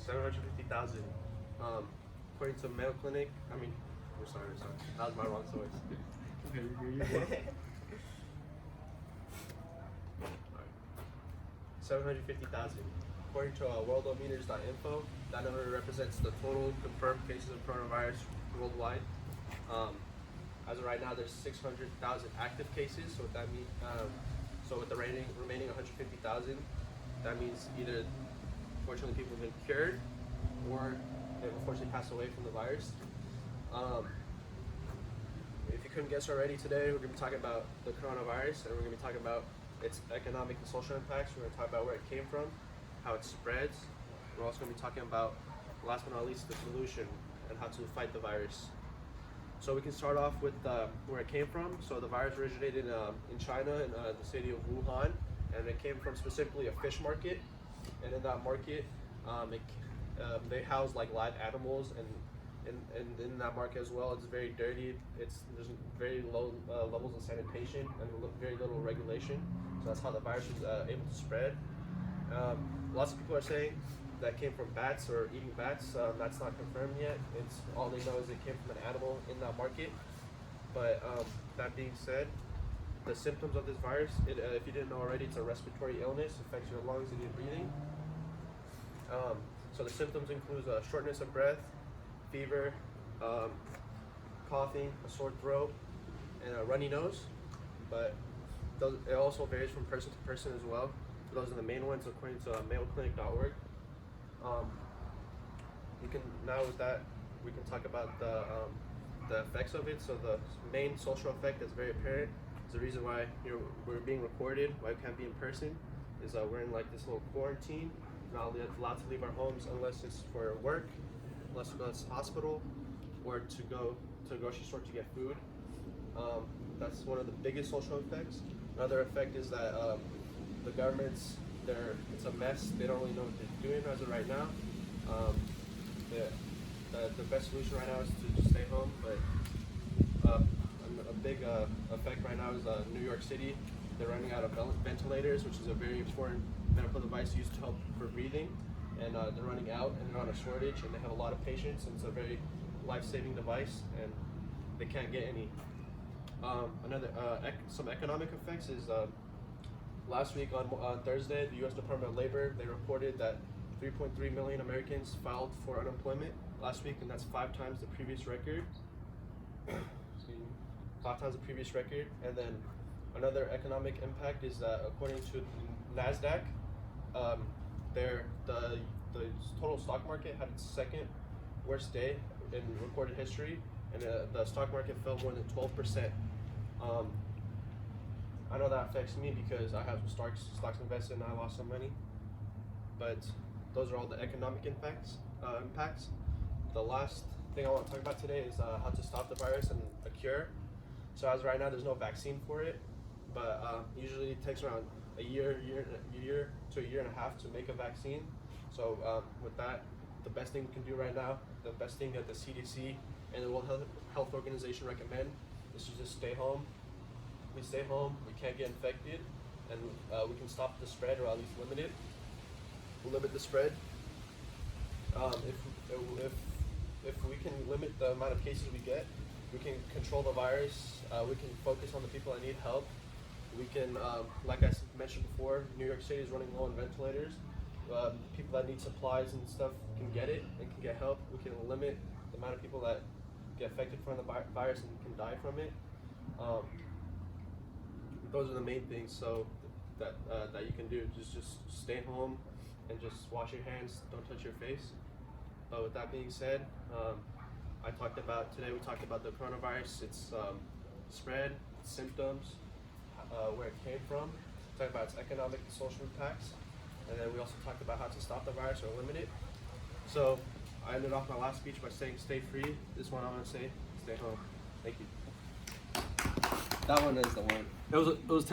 750,000. According to Mayo Clinic, we're sorry. That was my wrong choice. Okay, you're good. 750,000. According to worldometers.info, that number represents the total confirmed cases of coronavirus worldwide. As of right now, there's 600,000 active cases. So what that means, so with the remaining 150,000, that means either unfortunately people have been cured or they've unfortunately passed away from the virus. If you couldn't guess already, today we're going to be talking about the coronavirus, and we're going to be talking about its economic and social impacts. We're going to talk about where it came from, how it spreads. We're also going to be talking about, last but not least, the solution and how to fight the virus. So we can start off with where it came from. So the virus originated in China, in the city of Wuhan, and it came from specifically a fish market. And in that market, they house like live animals, and in that market as well, it's very dirty. There's very low levels of sanitation and very little regulation. So that's how the virus was able to spread. Lots of people are saying that came from bats or eating bats. That's not confirmed yet. It's all they know is it came from an animal in that market. But that being said, the symptoms of this virus, if you didn't know already, it's a respiratory illness, affects your lungs and your breathing. So the symptoms include shortness of breath, fever, coughing, a sore throat, and a runny nose. But it also varies from person to person as well. Those are the main ones according to MayoClinic.org. With that, we can talk about the effects of it. So the main social effect that's very apparent is the reason why we're being recorded, why we can't be in person, is we're in like this little quarantine, not allowed to leave our homes unless it's for work, unless we go to the hospital, or to go to a grocery store to get food. That's one of the biggest social effects. Another effect is that the governments, it's a mess. They don't really know what they're doing as of right now. The best solution right now is to just stay home, but a big effect right now is New York City. They're running out of ventilators, which is a very important medical device used to help for breathing, and they're running out, and they're on a shortage, and they have a lot of patients, and it's a very life-saving device, and they can't get any. Some economic effects is last week on Thursday, the U.S. Department of Labor, they reported that 3.3 million Americans filed for unemployment last week, and that's 5 times the previous record. 5 times the previous record. And then another economic impact is that according to NASDAQ, the total stock market had its second worst day in recorded history, and the stock market fell more than 12%. I know that affects me because I have some stocks invested and I lost some money. But those are all the economic impacts. The last thing I want to talk about today is how to stop the virus and a cure. So as of right now, there's no vaccine for it, but usually it takes around a year to a year and a half to make a vaccine. So with that, the best thing we can do right now, the best thing that the CDC and the World Health Organization recommend is to just stay home. We stay home, we can't get infected, and we can stop the spread, or at least limit it. We'll limit the spread. If we can limit the amount of cases we get, we can control the virus. We can focus on the people that need help. We can, like I mentioned before, New York City is running low on ventilators. People that need supplies and stuff can get it and can get help. We can limit the amount of people that get affected from the virus and can die from it. Those are the main things. So that you can do. Just stay home and just wash your hands. Don't touch your face. But with that being said, we talked about the coronavirus, its spread, its symptoms, where it came from. We talked about its economic and social impacts, and then we also talked about how to stop the virus or limit it. So I ended off my last speech by saying stay free. This one I'm going to say stay home. Thank you. That one is the one. It was 10